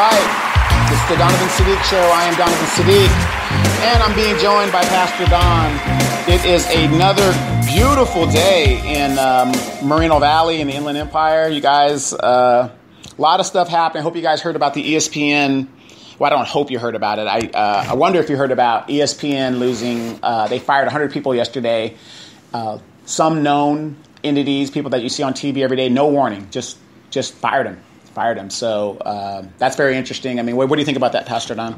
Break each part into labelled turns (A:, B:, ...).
A: right. It's the Donovan Sadiq Show. I am Donovan Sadiq, and I'm being joined by Pastor Don. It is another beautiful day in Moreno Valley in the Inland Empire. You guys, a lot of stuff happened. I hope you guys heard about the ESPN. Well, I don't hope you heard about it. I wonder if you heard about ESPN losing. They fired 100 people yesterday. Some known entities, people that you see on TV every day, no warning, just fired them. So that's very interesting. I mean, what do you think about that, Pastor Don?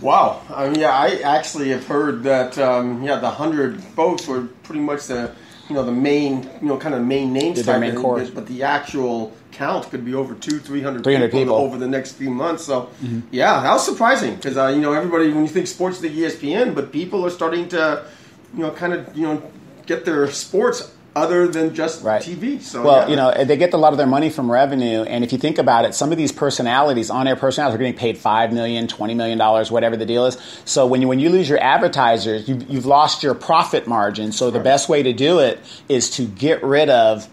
B: Wow. I actually have heard that, the 100 folks were pretty much the main, kind of main names.
A: Their main course.
B: But the actual count could be over 300 people over the next few months. So, yeah, that was surprising because, everybody, when you think sports, think ESPN, but people are starting to, get their sports other than just TV. So,
A: they get a lot of their money from revenue. And if you think about it, some of these personalities, on-air personalities, are getting paid $5 million, $20 million, whatever the deal is. So when you lose your advertisers, you've lost your profit margin. So the best way to do it is to get rid of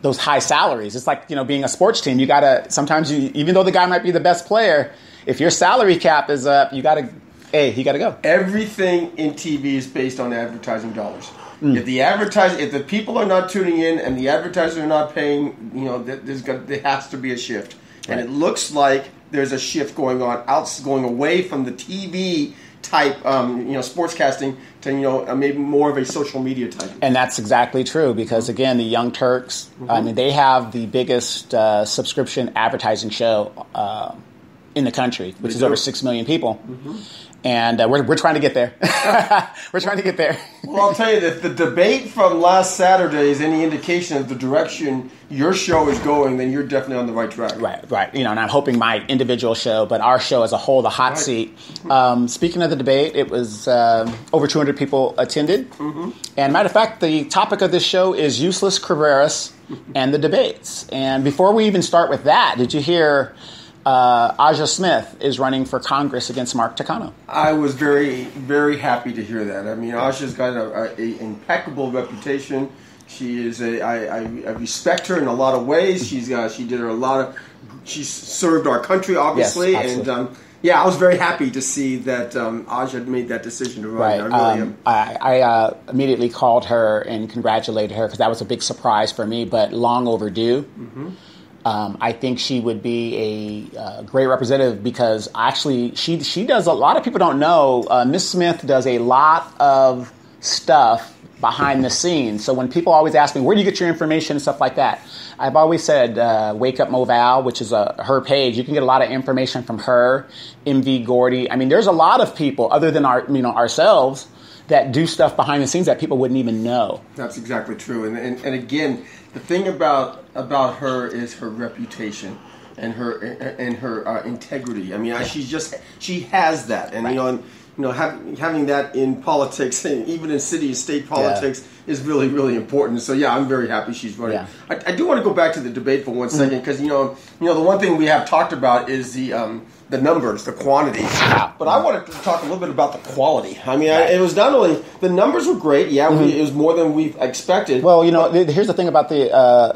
A: those high salaries. It's like, being a sports team. You got to, sometimes, even though the guy might be the best player, if your salary cap is up, you got to go. Everything
B: in TV is based on advertising dollars. If the people are not tuning in and the advertisers are not paying, there has to be a shift. And it looks like there's a shift going away from the TV type, sportscasting to, maybe more of a social media type.
A: And that's exactly true because, again, the Young Turks, they have the biggest subscription advertising show in the country, which is over 6 million people. And we're trying to get there. We're trying to get there.
B: Well, I'll tell you that the debate from last Saturday is any indication of the direction your show is going, then you're definitely on the right track.
A: Right. And I'm hoping my individual show, but our show as a whole, the hot seat. Speaking of the debate, it was over 200 people attended. And matter of fact, the topic of this show is useless Cabreras and the debates. And before we even start with that, did you hear... Aja Smith is running for Congress against Mark Takano.
B: I was very, very happy to hear that. I mean, Aja's got an impeccable reputation. She is I respect her in a lot of ways. She served our country, obviously,
A: yes,
B: and I was very happy to see that Aja had made that decision to run.
A: Right.
B: I really am.
A: I immediately called her and congratulated her because that was a big surprise for me, but long overdue. I think she would be a great representative because actually she does a lot of people don't know. Miss Smith does a lot of stuff behind the scenes. So when people always ask me, where do you get your information and stuff like that? I've always said Wake Up Moval, which is her page. You can get a lot of information from her, MV Gordy. I mean, there's a lot of people other than ourselves that do stuff behind the scenes that people wouldn't even know.
B: That's exactly true. And again, the thing about her is her reputation and her integrity. I mean, she has that, and having that in politics, and even in city and state politics, is really, really important. So I'm very happy she's running.
A: Yeah.
B: I do want to go back to the debate for 1 second because the one thing we have talked about is the numbers, the quantity. But I wanted to talk a little bit about the quality. I mean, it was not only the numbers were great. Yeah, it was more than we expected.
A: Well, here's the thing about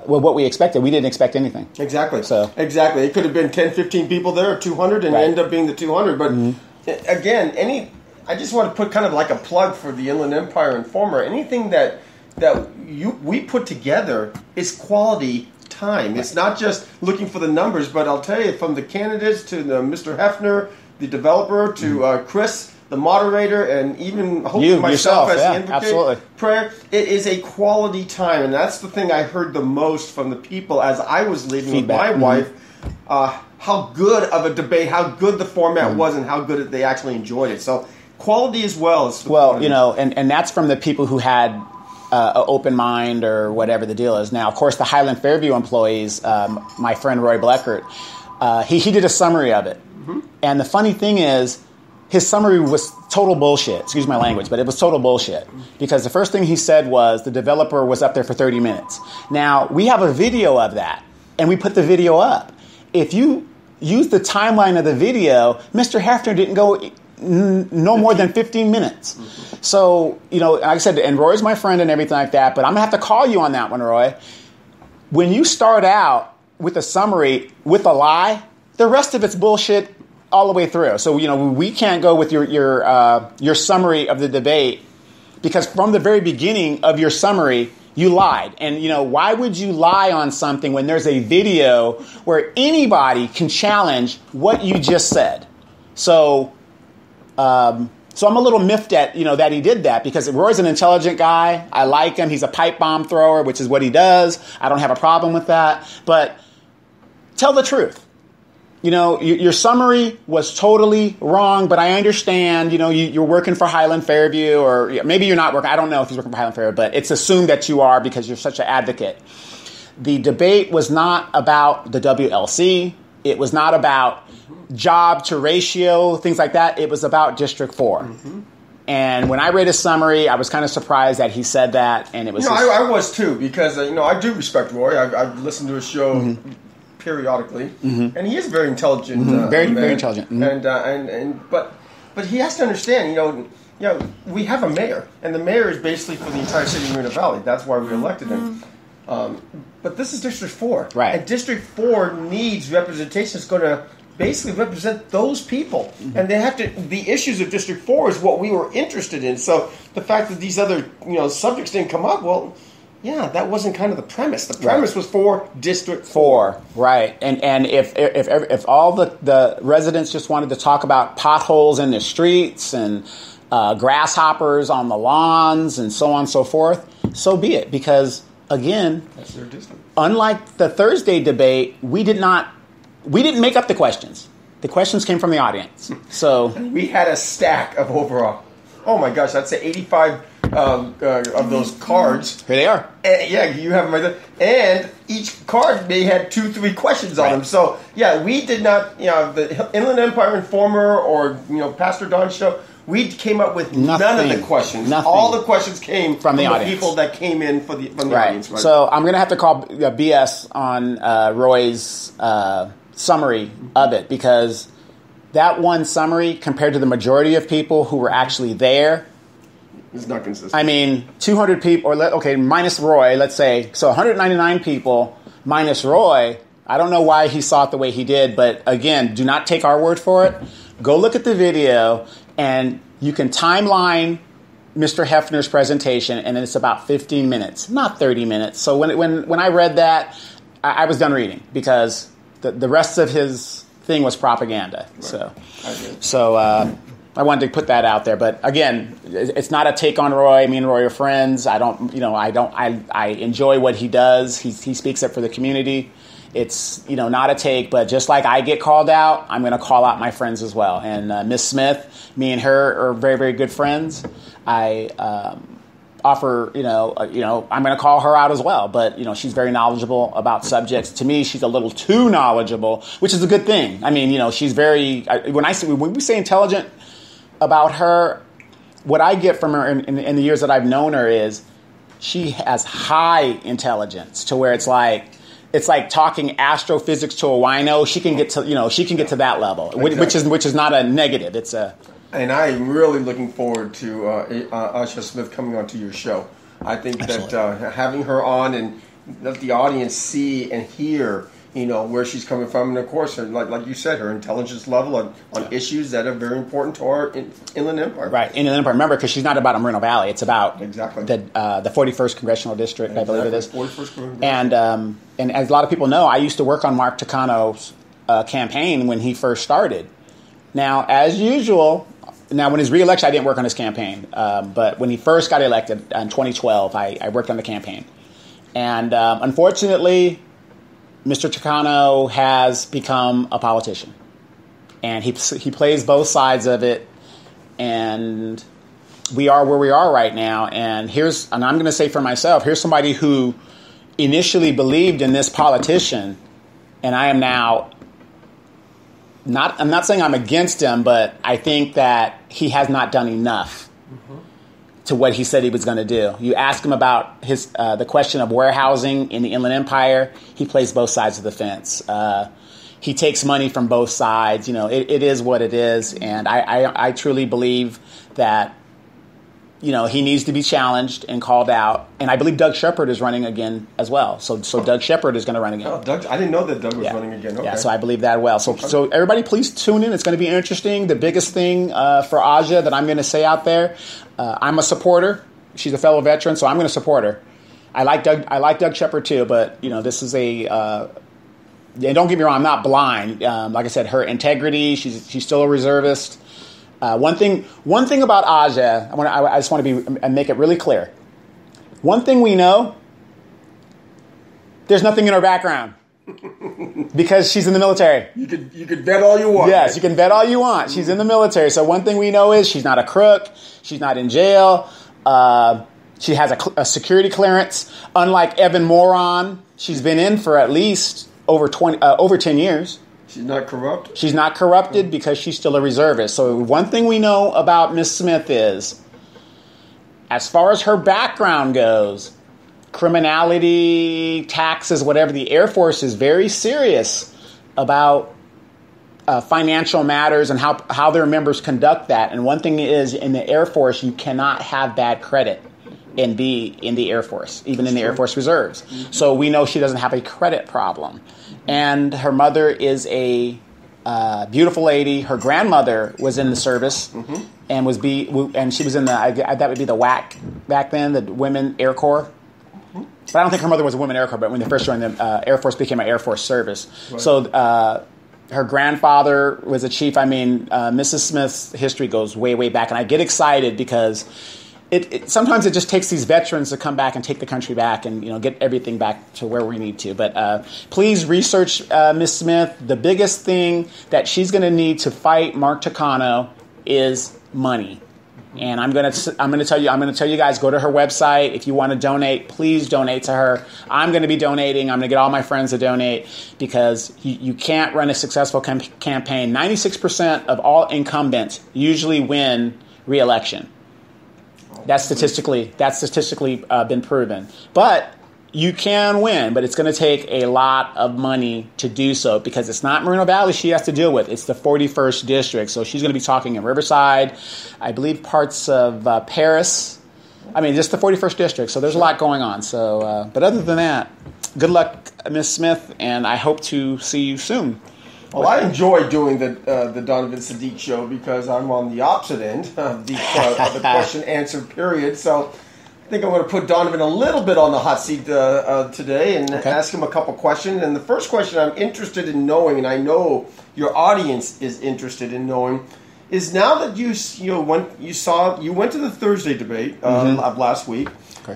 A: what we expected. We didn't expect anything.
B: Exactly. Exactly. It could have been 10, 15 people there, or 200, and end up being the 200. But again, I just want to put kind of like a plug for the Inland Empire Informer. Anything that we put together is quality time. It's not just looking for the numbers, but I'll tell you, from the candidates to Mr. Hefner, the developer, to Chris, the moderator, and even hopefully myself as the advocate prayer, it is a quality time. And that's the thing I heard the most from the people as I was leaving with my wife, how good of a debate, how good the format was, and how good they actually enjoyed it. So quality as well.
A: And that's from the people who had an open mind or whatever the deal is. Now, of course, the Highland Fairview employees, my friend Roy Bleckert, he did a summary of it. And the funny thing is, his summary was total bullshit. Excuse my language, but it was total bullshit. Because the first thing he said was the developer was up there for 30 minutes. Now, we have a video of that, and we put the video up. If you use the timeline of the video, Mr. Hefner didn't go no more than 15 minutes. So, like I said, and Roy's my friend and everything like that, but I'm going to have to call you on that one, Roy. When you start out with a summary with a lie, the rest of it's bullshit all the way through. So, we can't go with your summary of the debate, because from the very beginning of your summary, you lied. And, why would you lie on something when there's a video where anybody can challenge what you just said? So I'm a little miffed at, that he did that, because Roy's an intelligent guy. I like him. He's a pipe bomb thrower, which is what he does. I don't have a problem with that. But tell the truth. Your summary was totally wrong, but I understand, you're working for Highland Fairview, or maybe you're not working. I don't know if he's working for Highland Fairview, but it's assumed that you are because you're such an advocate. The debate was not about the WLC. It was not about job to ratio, things like that. It was about District 4. Mm-hmm. And when I read his summary, I was kind of surprised that he said that. And it was
B: I was too, because, I do respect Roy. I've listened to his show periodically, and he is very intelligent.
A: Very intelligent.
B: Mm-hmm. But he has to understand, we have a mayor, and the mayor is basically for the entire city of Marina Valley. That's why we elected him. But this is District 4.
A: Right.
B: And District 4 needs representation that's going to basically represent those people. Mm-hmm. And they have to, the issues of District 4 is what we were interested in. So the fact that these other, subjects didn't come up, well, yeah, that wasn't kind of the premise. The premise was for District 4.
A: Right. And if all the residents just wanted to talk about potholes in the streets and grasshoppers on the lawns and so on and so forth, so be it. Because, again,
B: that's their district. Unlike
A: the Thursday debate, we didn't make up the questions. The questions came from the audience. So
B: we had a stack of overall. Oh my gosh, I'd say 85 of those cards.
A: Here they are.
B: And, yeah, you have them right there. And each card may had 2-3 questions on them. So yeah, we did not. The Inland Empire Informer or Pastor Don's show. We came up with none of the questions.
A: Nothing.
B: All the questions came from the
A: people
B: that came in from the audience. Right?
A: So I'm going to have to call BS on Roy's summary of it, because that one summary compared to the majority of people who were actually there,
B: it's not consistent.
A: I mean, 200 people, minus Roy, let's say, so 199 people minus Roy. I don't know why he saw it the way he did, but again, do not take our word for it. Go look at the video, and you can timeline Mr. Hefner's presentation, and it's about 15 minutes, not 30 minutes. So when I read that, I was done reading, because the rest of his thing was propaganda. Right. So I wanted to put that out there. But again, it's not a take on Roy. Me and Roy are friends. I enjoy what he does. He speaks up for the community. It's, not a take, but just like I get called out, I'm going to call out my friends as well. And Miss Smith, me and her are very, very good friends. I offer, I'm going to call her out as well. But, she's very knowledgeable about subjects. To me, she's a little too knowledgeable, which is a good thing. I mean, she's very, when we say intelligent about her, what I get from her in the years that I've known her is she has high intelligence, to where it's like talking astrophysics to a wino. She can get to that level, exactly. which is not a negative. It's a.
B: And I am really looking forward to Asha Smith coming onto your show. I think that having her on and let the audience see and hear, where she's coming from, and of course, like you said, her intelligence level on issues that are very important to our Inland Empire.
A: Right, Inland Empire. Remember, because she's not about Moreno Valley; it's about
B: the
A: 41st Congressional District, I believe it is.
B: 41st Congressional
A: and as a lot of people know, I used to work on Mark Takano's campaign when he first started. Now, as usual. Now, when his re-election, I didn't work on his campaign. But when he first got elected in 2012, I worked on the campaign. And unfortunately, Mr. Takano has become a politician. And he plays both sides of it. And we are where we are right now. And I'm going to say for myself, here's somebody who initially believed in this politician. And I am now... I'm not saying I'm against him, but I think that he has not done enough to what he said he was going to do. You ask him about the question of warehousing in the Inland Empire, he plays both sides of the fence. He takes money from both sides. It is what it is, and I truly believe that he needs to be challenged and called out. And I believe Doug Shepard is running again as well. So Doug Shepard is going to run again.
B: Oh, Doug! I didn't know that Doug was running again. Okay.
A: Yeah, so I believe that well. So everybody, please tune in. It's going to be interesting. The biggest thing for Aja that I'm going to say out there, I'm a supporter. She's a fellow veteran, so I'm going to support her. I like Doug Shepard too, but this is a. And don't get me wrong, I'm not blind. Like I said, her integrity. She's still a reservist. One thing about Aja, I just want to make it really clear. One thing we know, there's nothing in her background because she's in the military.
B: You could bet all you want.
A: Yes, you can bet all you want. She's in the military. So one thing we know is she's not a crook. She's not in jail. She has a security clearance. Unlike Evan Moron, she's been in for at least over 10 years.
B: She's not corrupt?
A: She's not corrupted because she's still a reservist. So one thing we know about Miss Smith is, as far as her background goes, criminality, taxes, whatever, the Air Force is very serious about financial matters and how their members conduct that. And one thing is, in the Air Force, you cannot have bad credit and be in the Air Force, even in the Air Force Reserves. Mm-hmm. So we know she doesn't have a credit problem. And her mother is a beautiful lady. Her grandmother was in the service and she was in that would be the WAC back then, the Women Air Corps. But I don't think her mother was a Women Air Corps, but when they first joined the Air Force, became an Air Force service. Right. So her grandfather was a chief. I mean, Mrs. Smith's history goes way, way back. And I get excited because sometimes it just takes these veterans to come back and take the country back and get everything back to where we need to. But please research Miss Smith. The biggest thing that she's going to need to fight Mark Takano is money. And I'm going to tell you guys, go to her website. If you want to donate, please donate to her. I'm going to be donating. I'm going to get all my friends to donate because you can't run a successful campaign. 96% of all incumbents usually win re-election. That's statistically been proven. But you can win, but it's going to take a lot of money to do so because it's not Moreno Valley she has to deal with. It's the 41st District. So she's going to be talking in Riverside, I believe parts of Paris. I mean, just the 41st District. So there's a lot going on. So, but other than that, good luck, Miss Smith, and I hope to see you soon.
B: Well, I enjoy doing the Donovan Sadiq show because I'm on the opposite end of the question-answer period. So I think I'm going to put Donovan a little bit on the hot seat today and ask him a couple questions. And the first question I'm interested in knowing, and I know your audience is interested in knowing, is now that you went to the Thursday debate of last week.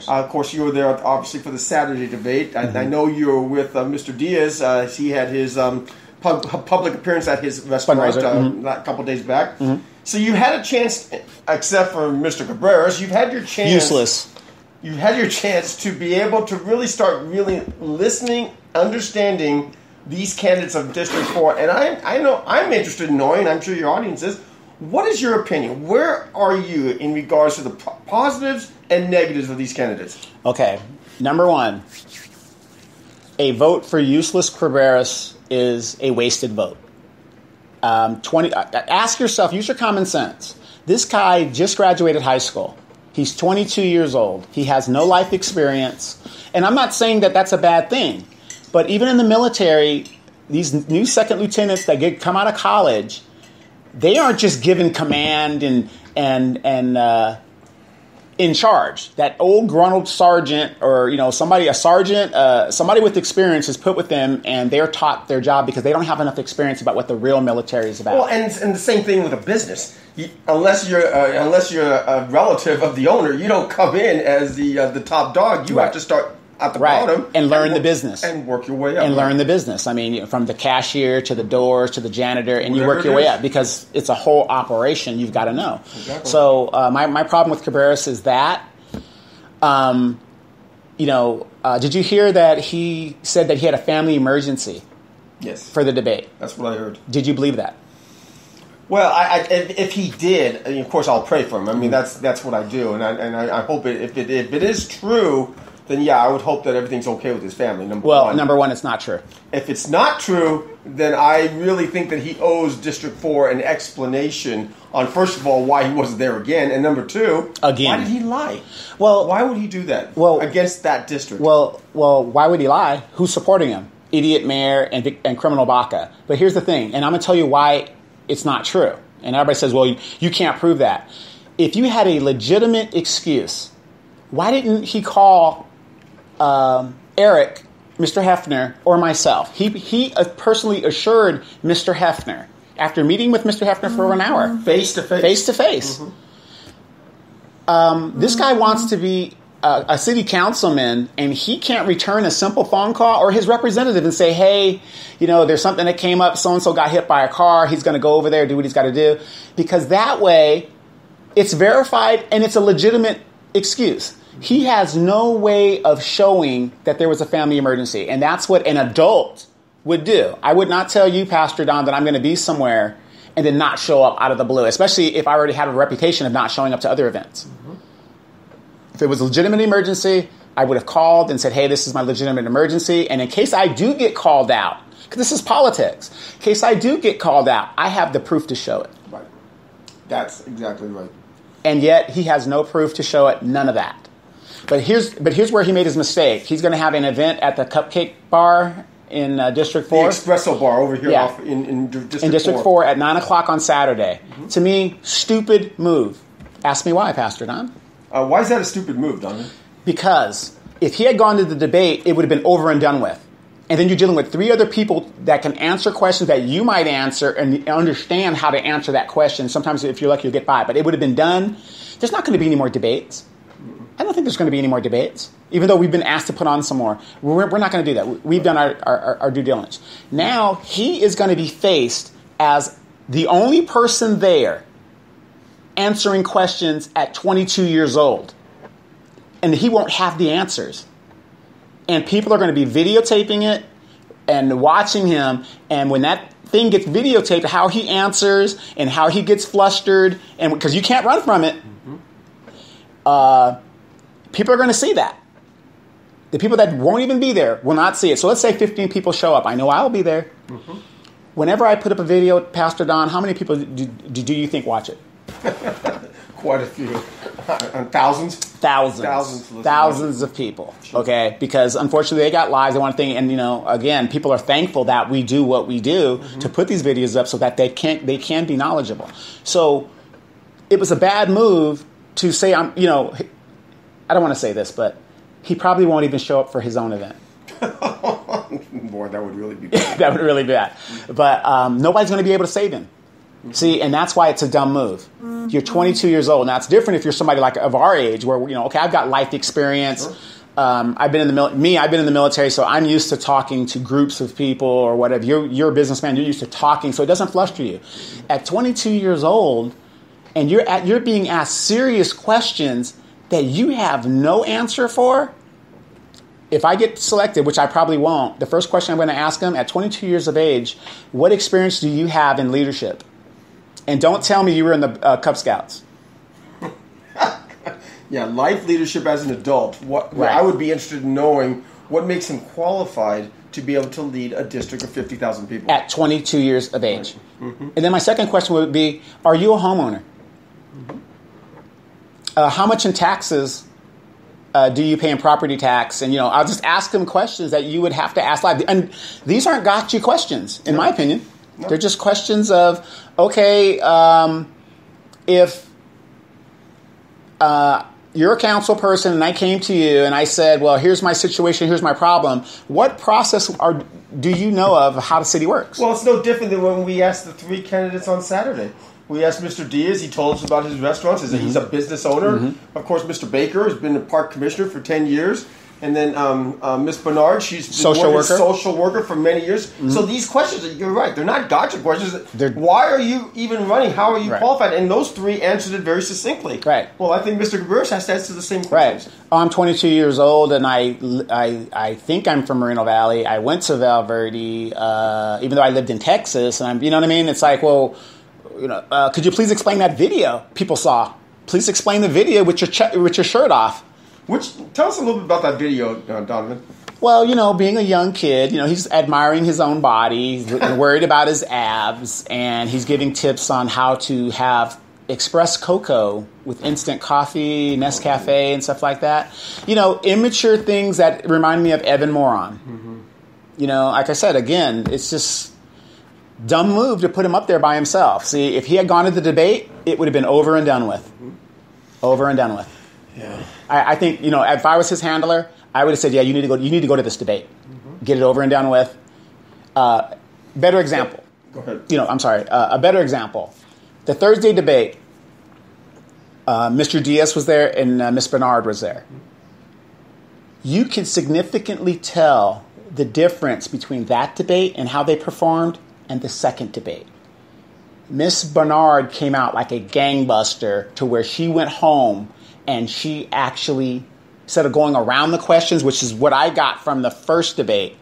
B: Of course, you were there obviously for the Saturday debate. I know you were with Mr. Diaz. He had his public appearance at his restaurant a couple days back. Mm-hmm. So you had a chance, except for Mr. Cabreras, you've had your chance.
A: Useless.
B: You've had your chance to be able to really start really listening, understanding these candidates of District 4. And I know I'm interested in knowing, I'm sure your audience is, what is your opinion? Where are you in regards to the positives and negatives of these candidates?
A: Okay. Number one, a vote for useless Cabreras is a wasted vote. Ask yourself, use your common sense. This guy just graduated high school. He's 22 years old. He has no life experience. And I'm not saying that that's a bad thing. But even in the military, these new second lieutenants that come out of college, they aren't just given command and in charge. That old grunt sergeant or somebody with experience is put with them and they're taught their job because they don't have enough experience about what the real military is about.
B: Well, and the same thing with a business. Unless you're a relative of the owner, you don't come in as the top dog. You have to start at the bottom
A: and learn the business
B: and work your way up
A: and learn the business. I mean, from the cashier to the doors to the janitor, and you work your way up because it's a whole operation. You've got to know. Exactly. So my problem with Cabreras is that. Did you hear that he said that he had a family emergency?
B: Yes.
A: For the debate.
B: That's what I heard.
A: Did you believe that?
B: Well, if he did, of course I'll pray for him. I mean, that's what I do, and I hope if it is true then yeah, I would hope that everything's okay with his family, number one.
A: Number one, it's not true.
B: If it's not true, then I really think that he owes District 4 an explanation on, first of all, why he wasn't there again, and number two, why did he lie?
A: Well,
B: why would he do that against that district?
A: Well, why would he lie? Who's supporting him? Idiot mayor and criminal Baca. But here's the thing, and I'm going to tell you why it's not true. And everybody says, well, you can't prove that. If you had a legitimate excuse, why didn't he call Eric, Mr. Hefner, or myself? He personally assured Mr. Hefner, after meeting with Mr. Hefner for an hour.
B: Face to face.
A: Face to face. This guy wants to be a city councilman, and he can't return a simple phone call, or his representative, and say, hey, there's something that came up, so-and-so got hit by a car, he's going to go over there, do what he's got to do. Because that way, it's verified, and it's a legitimate excuse. He has no way of showing that there was a family emergency, and that's what an adult would do. I would not tell you, Pastor Don, that I'm going to be somewhere and then not show up out of the blue, especially if I already have a reputation of not showing up to other events. If it was a legitimate emergency, I would have called and said, hey, this is my legitimate emergency, and in case I do get called out, because this is politics, in case I do get called out, I have the proof to show it.
B: Right. That's exactly right.
A: And yet, he has no proof to show it, none of that. But here's where he made his mistake. He's going to have an event at the Cupcake Bar in District 4.
B: The Espresso Bar over here off in
A: District 4 at 9 o'clock on Saturday. To me, stupid move. Ask me why, Pastor Don.
B: Why is that a stupid move, Don?
A: Because if he had gone to the debate, it would have been over and done with. And then you're dealing with three other people that can answer questions that you might answer and understand how to answer that question. Sometimes if you're lucky, you'll get by. But it would have been done. There's not going to be any more debates. I don't think there's going to be any more debates, even though we've been asked to put on some more. We're not going to do that. We've done our due diligence. Now he is going to be faced as the only person there answering questions at 22 years old. And he won't have the answers. And people are going to be videotaping it and watching him. And when that thing gets videotaped, how he answers and how he gets flustered, and because you can't run from it, people are going to see that. The people that won't even be there will not see it. So let's say 15 people show up. I know I'll be there. Whenever I put up a video, Pastor Don, how many people do you think watch it?
B: Quite a few. Thousands?
A: Thousands of people. Okay? Because unfortunately they got lives. They want to think, and again, people are thankful that we do what we do to put these videos up so that they can be knowledgeable. So it was a bad move to say, I don't want to say this, but he probably won't even show up for his own event.
B: Boy, that would really be bad.
A: That would really be bad. But nobody's going to be able to save him. See, and that's why it's a dumb move. You're 22 years old. Now, it's different if you're somebody like of our age where, okay, I've got life experience.
B: Sure.
A: I've been in the military, so I'm used to talking to groups of people or whatever. You're a businessman. You're used to talking, so it doesn't fluster you. At 22 years old, and you're being asked serious questions that you have no answer for. If I get selected, which I probably won't, the first question I'm going to ask him at 22 years of age, what experience do you have in leadership? And don't tell me you were in the Cub Scouts.
B: Yeah, life leadership as an adult.
A: Right.
B: I would be interested in knowing what makes him qualified to be able to lead a district of 50,000 people.
A: At 22 years of age. And then my second question would be, are you a homeowner? How much in taxes do you pay in property tax? And, I'll just ask him questions that you would have to ask live. And these aren't gotcha questions, in my opinion. No. They're just questions of, okay, if you're a council person and I came to you and I said, well, here's my situation, here's my problem, what process do you know of how the city works?
B: Well, it's no different than when we asked the three candidates on Saturday. We asked Mr. Diaz. He told us about his restaurants. He's a business owner. Of course, Mr. Baker has been a park commissioner for 10 years. And then Miss Bernard, she's been social worker for many years. So these questions, you're right, they're not gotcha questions. Why are you even running? How are you qualified? And those three answered it very succinctly.
A: Right.
B: Well, I think Mr. Cabreras has to answer the same questions.
A: Right. I'm 22 years old, and I think I'm from Moreno Valley. I went to Val Verde, even though I lived in Texas. And you know what I mean? It's like, well, could you please explain that video people saw? Please explain the video with your shirt off.
B: Tell us a little bit about that video, Donovan.
A: Well, being a young kid, he's admiring his own body, he's worried about his abs, and he's giving tips on how to have espresso cocoa with instant coffee, Nescafe, and stuff like that. Immature things that remind me of Evan Moron. Mm-hmm. Like I said, again, it's just dumb move to put him up there by himself. See, if he had gone to the debate, it would have been over and done with. Mm-hmm. Over and done with.
B: Yeah.
A: I think, if I was his handler, I would have said, yeah, you need to go to this debate. Mm-hmm. Get it over and done with. Better example.
B: Go ahead.
A: I'm sorry. A better example. The Thursday debate, Mr. Diaz was there and Miss Bernard was there. You can significantly tell the difference between that debate and how they performed and the second debate. Miss Bernard came out like a gangbuster to where she went home and she actually, instead of going around the questions, which is what I got from the first debate,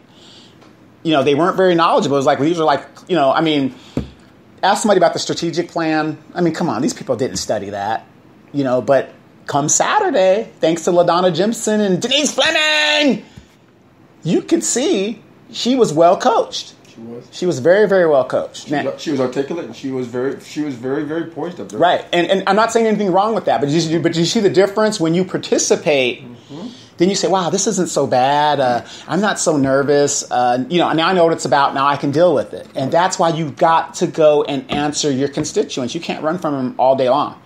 A: they weren't very knowledgeable. It was like, these are like, ask somebody about the strategic plan. Come on, these people didn't study that, but come Saturday, thanks to LaDonna Jimson and Denise Fleming, you could see she was well coached. She was very, very well coached.
B: She was articulate and she was very, very poised up there.
A: Right, and I'm not saying anything wrong with that, but you see the difference when you participate. Mm-hmm. Then you say, "Wow, this isn't so bad. I'm not so nervous. Now I know what it's about. Now I can deal with it." And that's why you've got to go and answer your constituents. You can't run from them all day long,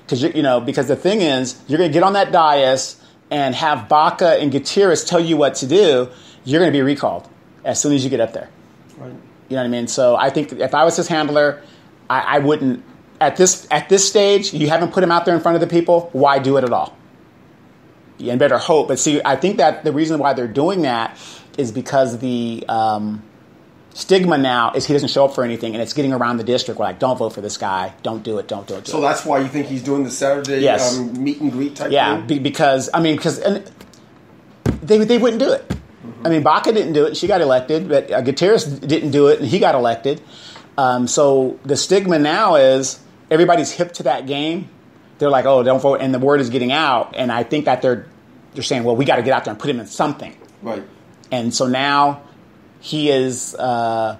A: because because the thing is, you're going to get on that dais and have Baca and Gutierrez tell you what to do. You're going to be recalled as soon as you get up there.
B: Right.
A: You know what I mean? So I think if I was his handler, I wouldn't at this stage. You haven't put him out there in front of the people. Why do it at all? And better hope. But see, I think that the reason why they're doing that is because the stigma now is he doesn't show up for anything, and it's getting around the district. We're like, don't vote for this guy. Don't do it. Don't do it.
B: So that's why you think he's doing the Saturday meet and greet type thing?
A: Yeah, because they wouldn't do it. Mm-hmm. Baca didn't do it, and she got elected. But Gutierrez didn't do it, and he got elected. So the stigma now is everybody's hip to that game. They're like, oh, don't vote, and the word is getting out. And I think that they're saying, well, we got to get out there and put him in something.
B: Right. And
A: so now he is a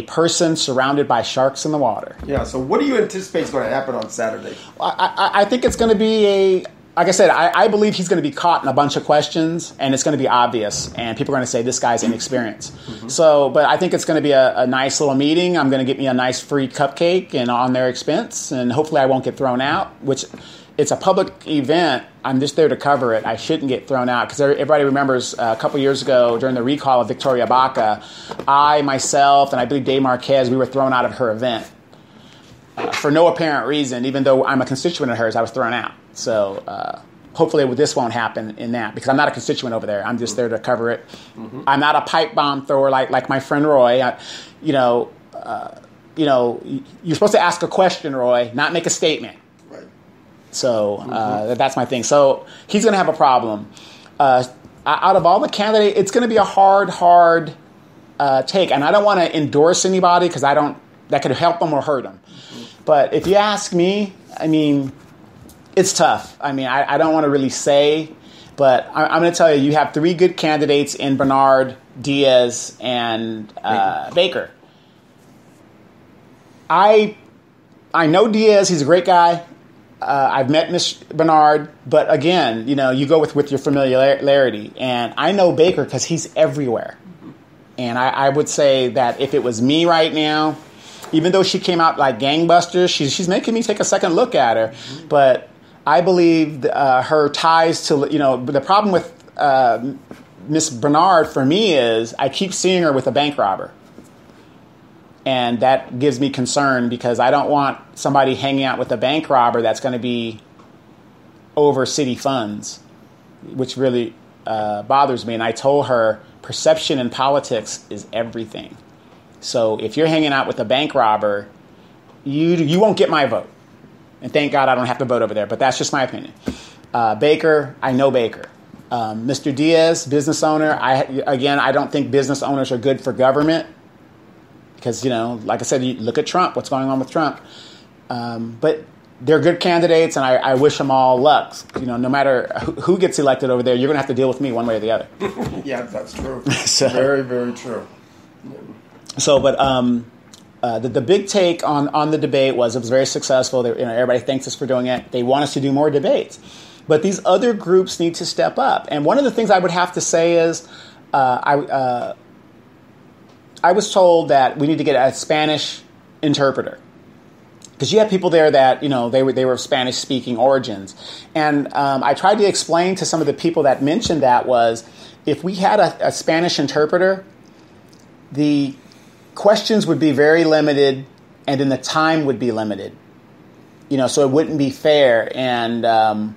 A: person surrounded by sharks in the water.
B: Yeah. So what do you anticipate is going to happen on Saturday?
A: I think it's going to be like I said, I believe he's going to be caught in a bunch of questions, and it's going to be obvious, and people are going to say this guy's inexperienced. Mm-hmm. So, but I think it's going to be a nice little meeting. I'm going to get me a nice free cupcake and on their expense, and hopefully I won't get thrown out, which it's a public event. I'm just there to cover it. I shouldn't get thrown out because everybody remembers a couple years ago during the recall of Victoria Baca, I, myself, and I believe Dave Marquez, we were thrown out of her event. For no apparent reason, even though I'm a constituent of hers, I was thrown out. So hopefully this won't happen in that because I'm not a constituent over there. I'm just there to cover it. Mm-hmm. I'm not a pipe bomb thrower like my friend Roy. You're supposed to ask a question, Roy, not make a statement.
B: Right.
A: So that's my thing. So he's going to have a problem. Out of all the candidates, it's going to be a hard take. And I don't want to endorse anybody because that could help them or hurt them. But if you ask me, it's tough. I don't want to really say, but I'm going to tell you, you have three good candidates in Bernard, Diaz, and Baker. I know Diaz. He's a great guy. I've met Miss Bernard, but again, you go with your familiarity. And I know Baker because he's everywhere. And I would say that if it was me right now, even though she came out like gangbusters, she's making me take a second look at her. Mm-hmm. But I believe her ties to, the problem with Miss Bernard for me is I keep seeing her with a bank robber. And that gives me concern because I don't want somebody hanging out with a bank robber that's going to be over city funds, which really bothers me. And I told her perception in politics is everything. So if you're hanging out with a bank robber, you won't get my vote. And thank God I don't have to vote over there, but that's just my opinion. Baker, I know Baker. Mr. Diaz, business owner. I don't think business owners are good for government because, like I said, you look at Trump, what's going on with Trump. But they're good candidates, and I wish them all luck. No matter who gets elected over there, you're going to have to deal with me one way or the other.
B: Yeah, that's true.
A: So,
B: very, very true.
A: So, but the big take on the debate was it was very successful. Everybody thanks us for doing it. They want us to do more debates. But these other groups need to step up. And one of the things I would have to say is I was told that we need to get a Spanish interpreter. Because you have people there that, they were of Spanish-speaking origins. And I tried to explain to some of the people that mentioned that was, if we had a Spanish interpreter, the questions would be very limited, and then the time would be limited. So it wouldn't be fair. And,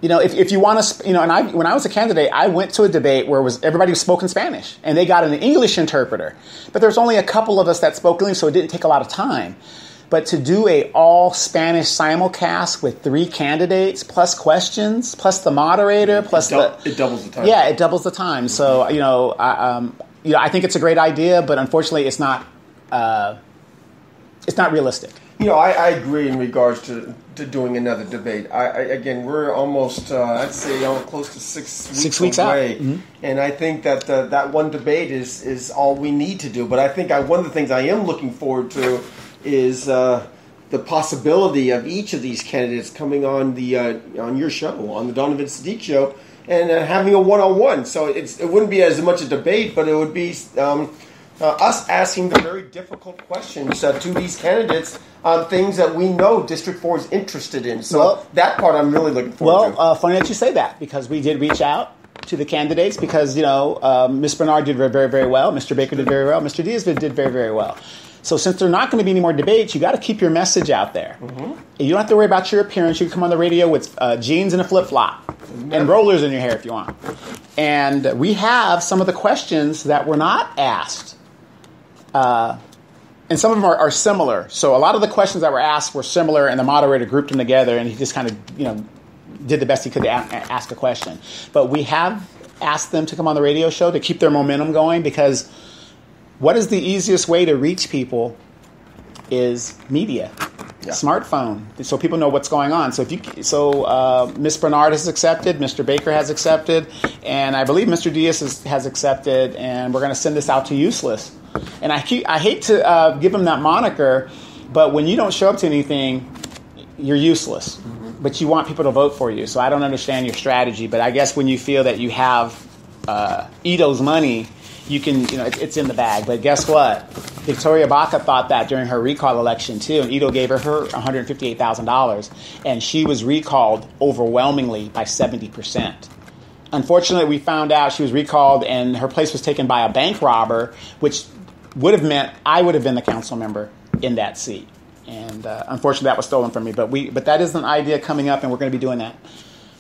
A: if you want to, and when I was a candidate, I went to a debate where everybody was spoken Spanish, and they got an English interpreter. But there's only a couple of us that spoke English, so it didn't take a lot of time. But to do a all Spanish simulcast with 3 candidates, plus questions, plus the moderator, plus
B: it doubles the time.
A: Yeah, it doubles the time. So I think it's a great idea, but unfortunately, it's not realistic.
B: I agree in regards to doing another debate. Again, we're almost, I'd say, close to 6 weeks away.
A: Out. Mm-hmm.
B: And I think that that one debate is all we need to do. But I think one of the things I am looking forward to is the possibility of each of these candidates coming on on your show, on the Donovan Sadiq show, and having a one-on-one. So it wouldn't be as much a debate, but it would be us asking the very difficult questions to these candidates on things that we know District 4 is interested in. So that part I'm really looking forward to.
A: Funny that you say that, because we did reach out to the candidates because, Ms. Bernard did very, very, very well. Mr. Baker did very well. Mr. Diaz did very, very well. So since there are not going to be any more debates, you got to keep your message out there. Mm-hmm. You don't have to worry about your appearance. You can come on the radio with jeans and a flip-flop and rollers in your hair if you want. And we have some of the questions that were not asked. And some of them are similar. So a lot of the questions that were asked were similar, and the moderator grouped them together, and he just kind of, did the best he could to ask a question. But we have asked them to come on the radio show to keep their momentum going, because what is the easiest way to reach people is media, smartphone, so people know what's going on. So Ms. Bernard has accepted, Mr. Baker has accepted, and I believe Mr. Diaz has accepted, and we're going to send this out to Useless. And I hate to give him that moniker, but when you don't show up to anything, you're useless. Mm-hmm. But you want people to vote for you. So I don't understand your strategy. But I guess when you feel that you have Ito's money, you can, it's in the bag. But guess what? Victoria Baca thought that during her recall election too, and Ito gave her $158,000, and she was recalled overwhelmingly by 70%. Unfortunately, we found out she was recalled, and her place was taken by a bank robber, which would have meant I would have been the council member in that seat. And unfortunately, that was stolen from me. But that is an idea coming up, and we're going to be doing that,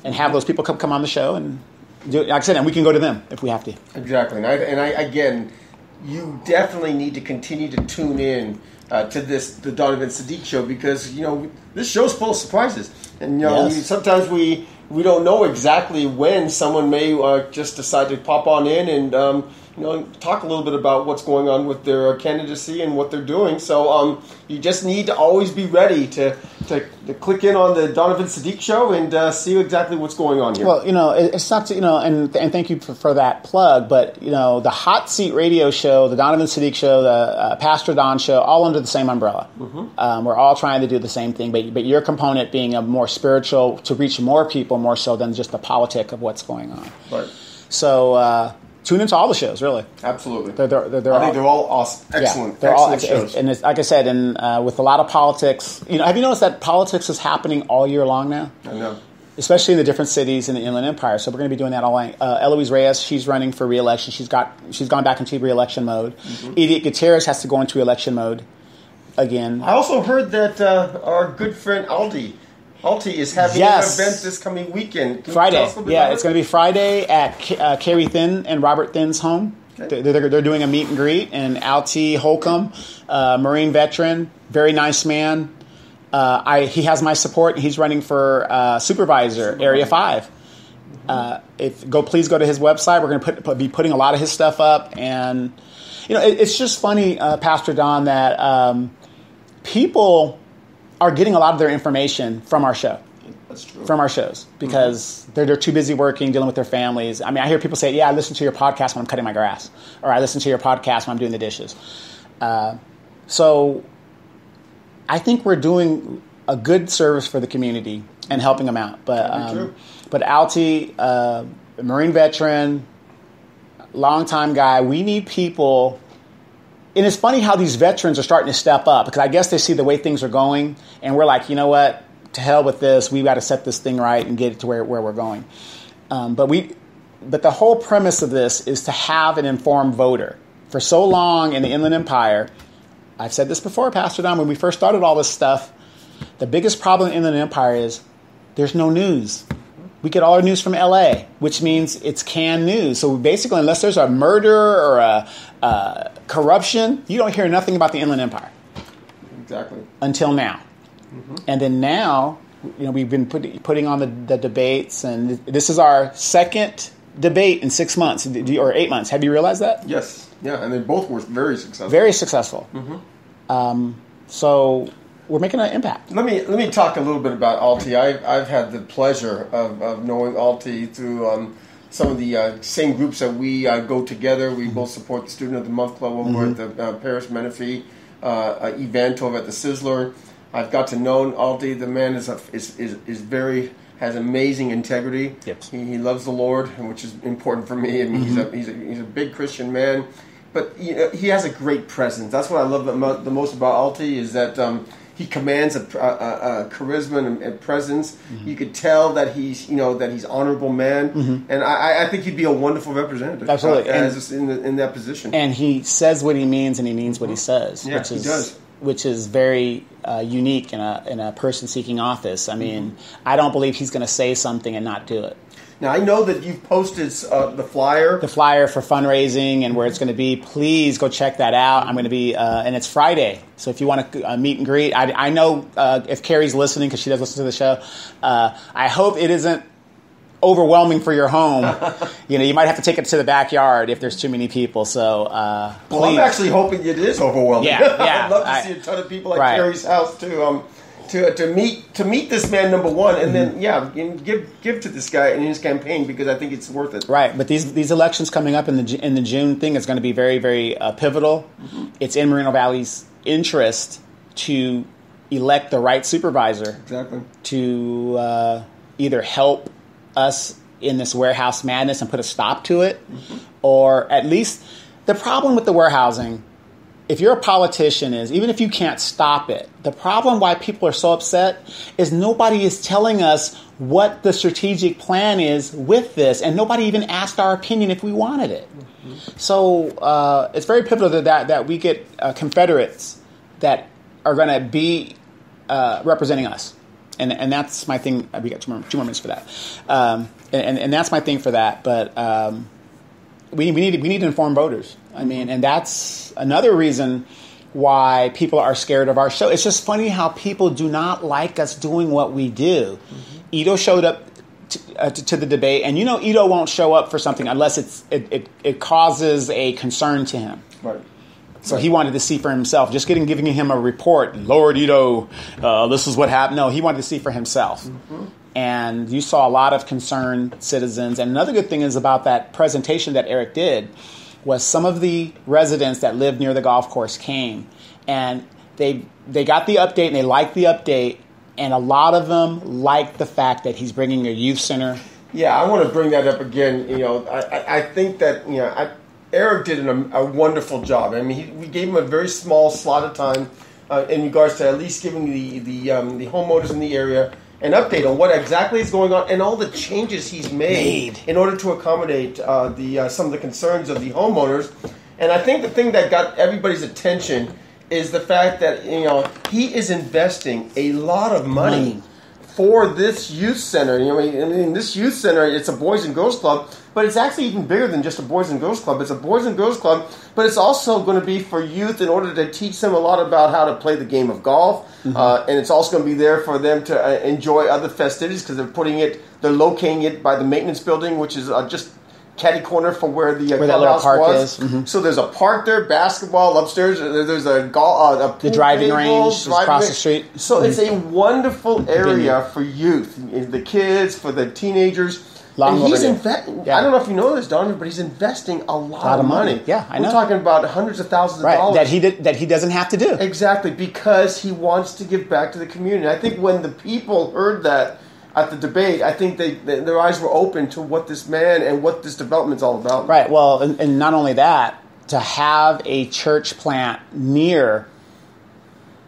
A: and have those people come on the show and do it. Like I said, and we can go to them if we have to.
B: Exactly, and I again, you definitely need to continue to tune in to the Donovan Sadiq show, because this show's full of surprises, and sometimes we don't know exactly when someone may just decide to pop on in and talk a little bit about what's going on with their candidacy and what they're doing. So you just need to always be ready to click in on the Donovan Sadiq show and see exactly what's going on here.
A: Well, it's not to, and thank you for that plug, but, the Hot Seat radio show, the Donovan Sadiq show, the Pastor Don show, all under the same umbrella. Mm-hmm. We're all trying to do the same thing, but your component being a more spiritual, to reach more people more so than just the politic of what's going on.
B: Right.
A: So, tune into all the shows, really.
B: Absolutely.
A: I
B: think they're all awesome. Excellent.
A: They're
B: excellent
A: all
B: shows.
A: And like I said, and with a lot of politics, have you noticed that politics is happening all year long now?
B: I know.
A: Especially in the different cities in the Inland Empire. So we're going to be doing that all. Eloise Reyes, she's running for re-election. She's gone back into re-election mode. Mm-hmm. Edith Gutierrez has to go into election mode again.
B: I also heard that our good friend Alti is having an event this coming weekend.
A: Friday. It's going to be Friday at Carrie Thin and Robert Thin's home. Okay. They're doing a meet and greet, and Alti Holcomb, Marine veteran, very nice man. He has my support. He's running for supervisor, Area 5. Please go to his website. We're going to be putting a lot of his stuff up, and it's just funny, Pastor Don, that people are getting a lot of their information from our show.
B: That's true.
A: From our shows, because they're too busy working, dealing with their families. I mean, I hear people say, yeah, I listen to your podcast when I'm cutting my grass, or I listen to your podcast when I'm doing the dishes. So I think we're doing a good service for the community and helping them out. But Alti, Marine veteran, longtime guy, we need people. And it's funny how these veterans are starting to step up, because I guess they see the way things are going, and we're like, you know what? To hell with this. We've got to set this thing right and get it to where we're going. But the whole premise of this is to have an informed voter. For so long in the Inland Empire, I've said this before, Pastor Don, when we first started all this stuff, the biggest problem in the Inland Empire is there's no news. We get all our news from LA, which means it's canned news. So basically, unless there's a murder or a corruption, you don't hear nothing about the Inland Empire.
B: Exactly.
A: Until now. And then now, we've been putting on the debates, and this is our second debate in 6 months, or 8 months. Have you realized that?
B: Yes. Yeah, and they both were very successful.
A: Very successful. So we're making an impact.
B: Let me talk a little bit about Alti. I've had the pleasure of knowing Alti through some of the same groups that we go together. We both support the Student of the Month Club over at the Paris Menifee event over at the Sizzler. I've got to know Alti. The man is has amazing integrity.
A: Yep.
B: He loves the Lord, which is important for me. I mean, he's a big Christian man, but he has a great presence. That's what I love the most about Alti, is that he commands a charisma and presence. You could tell that he's honorable man, and I think he'd be a wonderful representative.
A: Absolutely,
B: in that position.
A: And he says what he means, and he means what he says.
B: Yeah, he does.
A: Which is very unique in a person seeking office. I mean, I don't believe he's going to say something and not do it.
B: Now, I know that you've posted the flyer.
A: The flyer for fundraising and where it's going to be. Please go check that out. I'm going to be, and it's Friday. So if you want to meet and greet, I know if Carrie's listening, because she does listen to the show, I hope it isn't overwhelming for your home. You might have to take it to the backyard if there's too many people. So,
B: well, I'm actually hoping it is overwhelming.
A: Yeah.
B: I'd love to see a ton of people at Carrie's house to meet this man, number one, and then give to this guy in his campaign, because I think it's worth it.
A: Right, but these elections coming up in the June thing is going to be very, very pivotal. It's in Moreno Valley's interest to elect the right supervisor.
B: Exactly.
A: To either help us in this warehouse madness and put a stop to it, or at least the problem with the warehousing, if you're a politician, is even if you can't stop it, the problem why people are so upset is nobody is telling us what the strategic plan is with this, and nobody even asked our opinion if we wanted it. So it's very pivotal that we get Confederates that are going to be representing us. And that's my thing. We got two more minutes for that. And that's my thing for that. But we need to inform voters. I mean, and that's another reason why people are scared of our show. It's just funny how people do not like us doing what we do. Ito showed up to the debate, and Ito won't show up for something unless it causes a concern to him.
B: Right.
A: So he wanted to see for himself. Just giving him a report, Lord Ito, this is what happened. No, he wanted to see for himself. And you saw a lot of concerned citizens. And another good thing is about that presentation that Eric did was some of the residents that lived near the golf course came. And they got the update, and they liked the update. And a lot of them liked the fact that he's bringing a youth center.
B: Yeah, I want to bring that up again. I think that, Eric did a wonderful job. I mean, we gave him a very small slot of time in regards to at least giving the homeowners in the area an update on what exactly is going on and all the changes he's made in order to accommodate some of the concerns of the homeowners. And I think the thing that got everybody's attention is the fact that he is investing a lot of money for this youth center. This youth center, it's a Boys and Girls Club, but it's actually even bigger than just a Boys and Girls Club. It's a Boys and Girls Club, but it's also going to be for youth in order to teach them a lot about how to play the game of golf. And it's also going to be there for them to enjoy other festivities, because they're locating it by the maintenance building, which is just catty corner for where the
A: where that little
B: clubhouse
A: park
B: was.
A: is. Mm-hmm.
B: So there's a park there, basketball upstairs. There's a golf,
A: the driving range is across the street.
B: So it's a wonderful area for youth, the kids, for the teenagers.
A: Long
B: and he's
A: overdue.
B: I don't know if you know this, Donovan, but he's investing a lot of money.
A: Yeah, I know.
B: We're talking about hundreds of thousands of dollars
A: that he doesn't have to do.
B: Exactly, because he wants to give back to the community. I think when the people heard that at the debate, I think their eyes were open to what this man and what this development's all about.
A: Right. Well, and not only that, to have a church plant near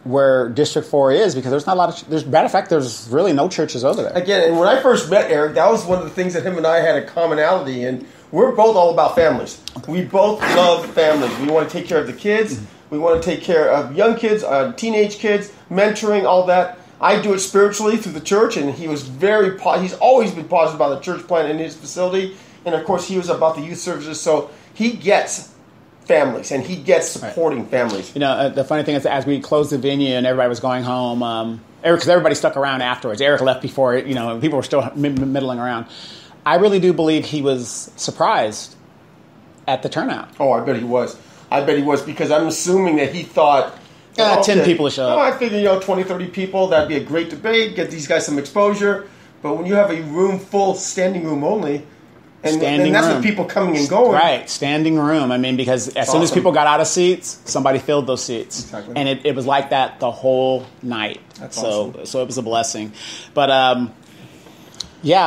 A: where District 4 is, because there's not a lot of, matter of fact, there's really no churches over there.
B: Again, and when I first met Eric, that was one of the things that him and I had a commonality in. We're both all about families. Okay. We both love families. We want to take care of the kids. We want to take care of young kids, teenage kids, mentoring, all that. I do it spiritually through the church, and he was he's always been positive about the church plant in his facility. And of course, he was about the youth services. So he gets families, and he gets supporting families.
A: You know, the funny thing is, as we closed the venue and everybody was going home, because everybody stuck around afterwards. Eric left before, people were still middling around. I really do believe he was surprised at the turnout.
B: Oh, I bet he was. Because I'm assuming that he thought,
A: 10 people to show up.
B: I figure, 20, 30 people, that'd be a great debate, get these guys some exposure. But when you have a room full, standing room only, and that's with people coming and going.
A: Right, standing room. I mean, because as soon as people got out of seats, somebody filled those seats.
B: Exactly.
A: And it was like that the whole night.
B: That's awesome.
A: So it was a blessing. But,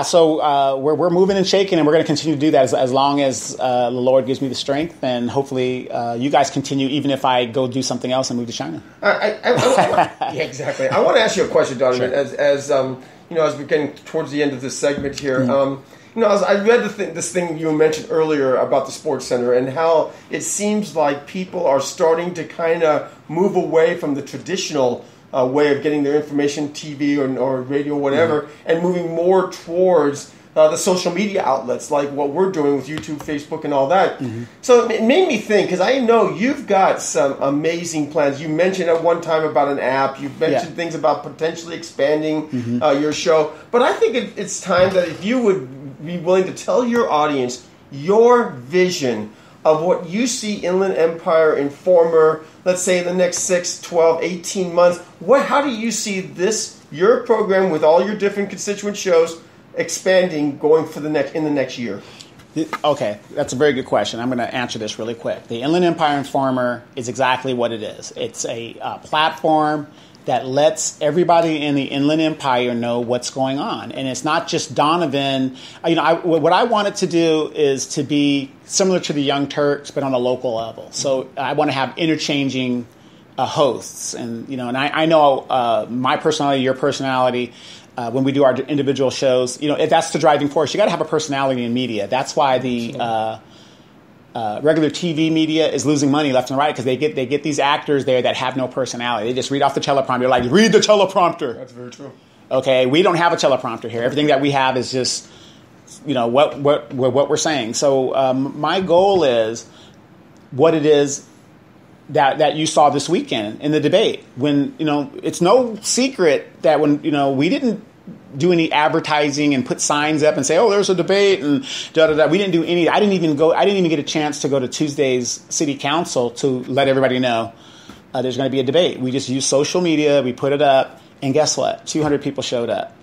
A: so we're moving and shaking, and we're going to continue to do that as long as the Lord gives me the strength, and hopefully you guys continue, even if I go do something else and move to China.
B: Yeah, exactly. I want to ask you a question, Donovan,
A: Sure.
B: as we're getting towards the end of this segment here. Mm-hmm. I read this thing you mentioned earlier about the Sports Center and how it seems like people are starting to kind of move away from the traditional way of getting their information, TV or radio, whatever, mm-hmm. and moving more towards the social media outlets like what we're doing with YouTube, Facebook, and all that. Mm-hmm. So it made me think, because I know you've got some amazing plans. You mentioned at one time about an app. You've mentioned things about potentially expanding mm-hmm. Your show. But I think it's time that if you would be willing to tell your audience your vision of what you see Inland Empire Informer, let's say in the next 6, 12, 18 months. How do you see your program with all your different constituent shows expanding going in the next year?
A: Okay, that's a very good question. I'm going to answer this really quick. The Inland Empire Informer is exactly what it is. It's a platform that lets everybody in the Inland Empire know what's going on. And it's not just Donovan. What I want it to do is to be similar to the Young Turks, but on a local level. So I want to have interchanging hosts. And, and I know my personality, your personality, when we do our individual shows, if that's the driving force. You got to have a personality in media. That's why the regular TV media is losing money left and right, because they get these actors there that have no personality. They just read off the teleprompter. They're like, read the teleprompter.
B: That's very true.
A: Okay, we don't have a teleprompter here. Everything that we have is just, what we're saying. So my goal is what it is that you saw this weekend in the debate. When it's no secret that when we didn't do any advertising and put signs up and say, oh, there's a debate and da-da-da. We didn't do any. I didn't even get a chance to go to Tuesday's city council to let everybody know there's going to be a debate. We just used social media. We put it up. And guess what? 200 people showed up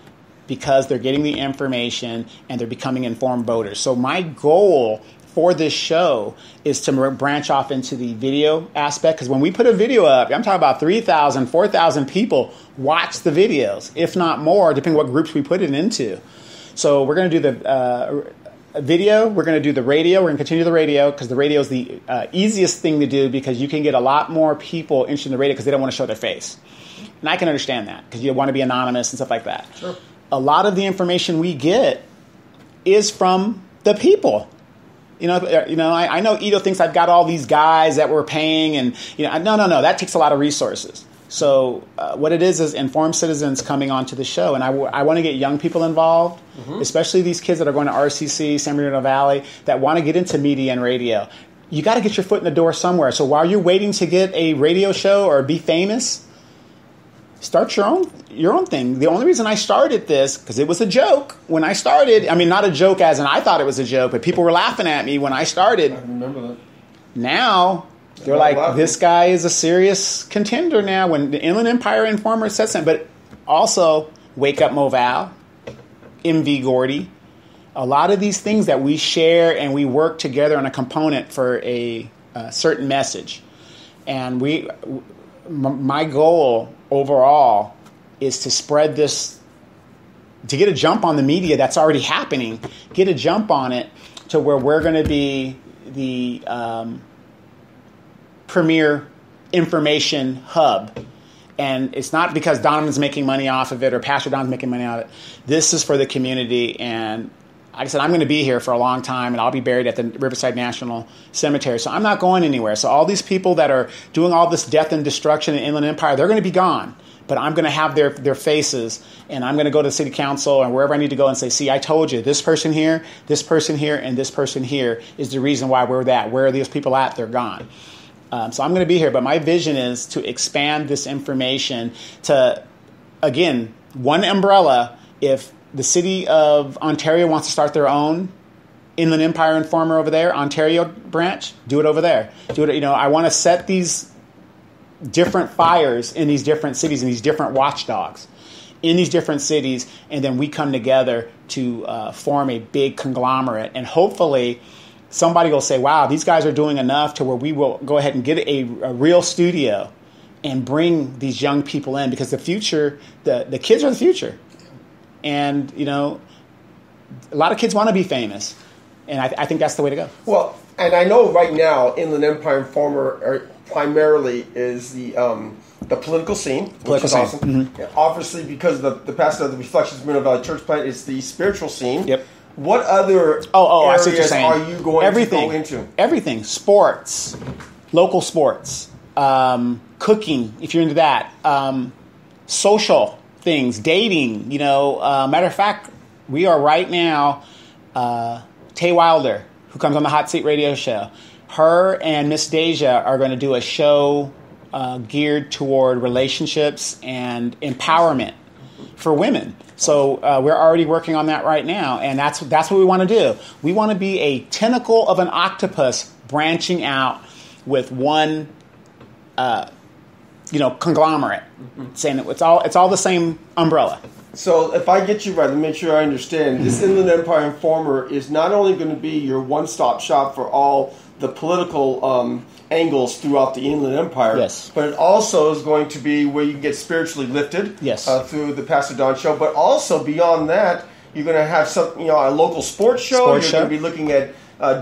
A: because they're getting the information and they're becoming informed voters. So my goal for this show is to branch off into the video aspect, because when we put a video up, I'm talking about 3,000, 4,000 people watch the videos, if not more, depending what groups we put it into. So we're going to do the video, we're going to do the radio, we're going to continue the radio, because the radio is the easiest thing to do, because you can get a lot more people interested in the radio because they don't want to show their face. And I can understand that, because you want to be anonymous and stuff like that.
B: Sure. A
A: lot of the information we get is from the people. I know Ito thinks I've got all these guys that we're paying, and no, that takes a lot of resources. So what it is informed citizens coming onto the show, and I want to get young people involved, mm-hmm. especially these kids that are going to RCC, San Bernardino Valley, that want to get into media and radio. You got to get your foot in the door somewhere. So while you're waiting to get a radio show or be famous, start your own thing. The only reason I started this, because it was a joke when I started. I mean, not a joke as in I thought it was a joke, but people were laughing at me when I started.
B: I remember that.
A: Now, they're like, this guy is a serious contender now. When the Inland Empire Informer says something, but also Wake Up Moval, MV Gordy, a lot of these things that we share and we work together on a component for a certain message. And my goal overall is to spread this, to get a jump on the media that's already happening, get a jump on it to where we're going to be the premier information hub. And it's not because Donovan's making money off of it or Pastor Don's making money off of it. This is for the community. And like I said, I'm going to be here for a long time, and I'll be buried at the Riverside National Cemetery. So I'm not going anywhere. So all these people that are doing all this death and destruction in Inland Empire, they're going to be gone. But I'm going to have their faces, and I'm going to go to the city council and wherever I need to go and say, see, I told you, this person here, and this person here is the reason why we're that. Where are these people at? They're gone. So I'm going to be here. But my vision is to expand this information to, again, one umbrella. If the city of Ontario wants to start their own Inland Empire Informer over there, Ontario branch, do it over there. Do it. I want to set these different fires in these different cities and these different watchdogs in these different cities, and then we come together to form a big conglomerate. And hopefully somebody will say, wow, these guys are doing enough to where we will go ahead and get a real studio and bring these young people in, because the future, the kids are the future. And, a lot of kids want to be famous. And I think that's the way to go. Well,
B: and I know right now Inland Empire Informer primarily is the political scene, which is awesome. Mm-hmm. Yeah, obviously, because the pastor of the Reflections Mineral Valley Church plant is the spiritual scene.
A: Yep.
B: What other areas are you going to go into?
A: Everything. Sports, local sports, cooking, if you're into that, social things, dating. Matter of fact, we are right now, Tay Wilder, who comes on the Hot Seat radio show, her and Miss Deja are going to do a show geared toward relationships and empowerment for women. So we're already working on that right now, and that's what we want to do. We want to be a tentacle of an octopus branching out with one, conglomerate, saying that it's all the same umbrella.
B: So if I get you right, let me make sure I understand. This Inland Empire Informer is not only going to be your one-stop shop for all the political angles throughout the Inland Empire,
A: yes,
B: but it also is going to be where you can get spiritually lifted,
A: yes,
B: through the Pastor Don Show. But also beyond that, you're going to have some, a local sports show. You're going to be looking at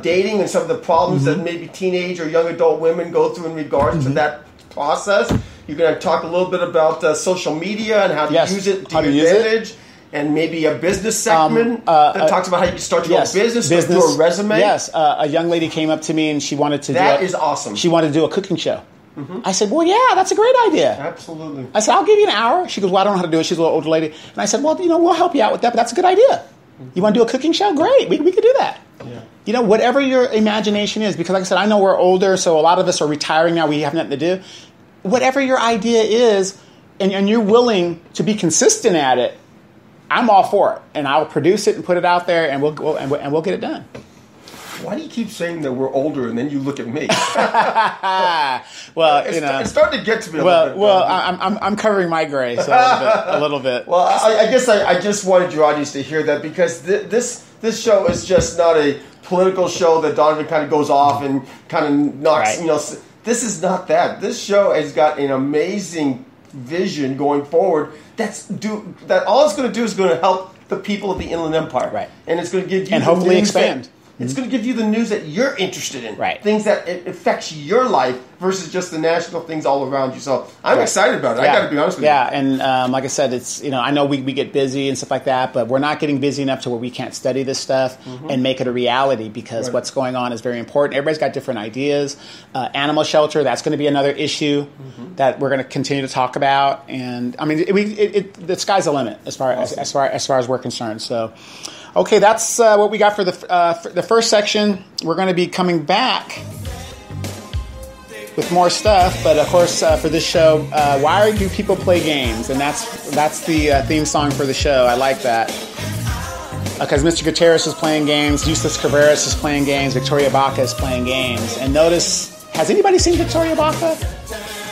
B: dating and some of the problems that maybe teenage or young adult women go through in regards to that process. You're going to talk a little bit about social media and how to use it to your advantage. And maybe a business segment that talks about how you can start your own business, do a resume.
A: Yes, a young lady came up to me and she wanted to
B: That is awesome.
A: She wanted to do a cooking show. Mm-hmm. I said, well, yeah, that's a great idea.
B: Absolutely.
A: I said, I'll give you an hour. She goes, well, I don't know how to do it. She's a little older lady. And I said, well, we'll help you out with that, but that's a good idea. Mm-hmm. You want to do a cooking show? Great. We could do that. Yeah. Whatever your imagination is, because like I said, I know we're older, so a lot of us are retiring now. We have nothing to do. Whatever your idea is, and you're willing to be consistent at it, I'm all for it, and I'll produce it and put it out there, and we'll get it done.
B: Why do you keep saying that we're older, and then you look at me?
A: Well,
B: it's starting to get to me.
A: I'm covering my gray so a little bit.
B: Well, I guess I just wanted your audience to hear that, because this show is just not a political show that Donovan kind of goes off and kind of knocks.
A: Right.
B: This is not that. This show has got an amazing vision going forward. That all it's going to do is going to help the people of the Inland Empire,
A: right?
B: And it's going to give you
A: and hopefully expand.
B: It's going to give you the news that you're interested in,
A: right?
B: Things that it affects your life versus just the national things all around you. So I'm excited about it.
A: Yeah.
B: I got to be honest with
A: you. Yeah, and like I said, it's I know we get busy and stuff like that, but we're not getting busy enough to where we can't study this stuff and make it a reality, because what's going on is very important. Everybody's got different ideas. Animal shelter, that's going to be another issue that we're going to continue to talk about. And I mean, the sky's the limit as far as we're concerned. So. Okay, that's what we got for the first section. We're going to be coming back with more stuff. But of course, for this show, why do people play games? And that's the theme song for the show. I like that. Because Mr. Gutierrez is playing games, Eustace Cabreras is playing games, Victoria Baca is playing games. And notice, has anybody seen Victoria Baca?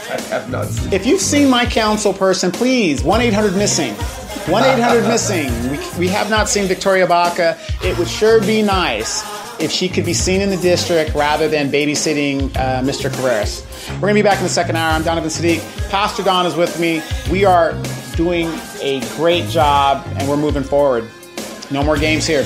B: I have not seen.
A: If you've seen My Counsel person, please, 1-800-MISSING. 1-800-MISSING. We have not seen Victoria Baca. It would sure be nice if she could be seen in the district rather than babysitting Mr. Cabreras. We're going to be back in the second hour. I'm Donovan Sadiq. Pastor Don is with me. We are doing a great job, and we're moving forward. No more games here.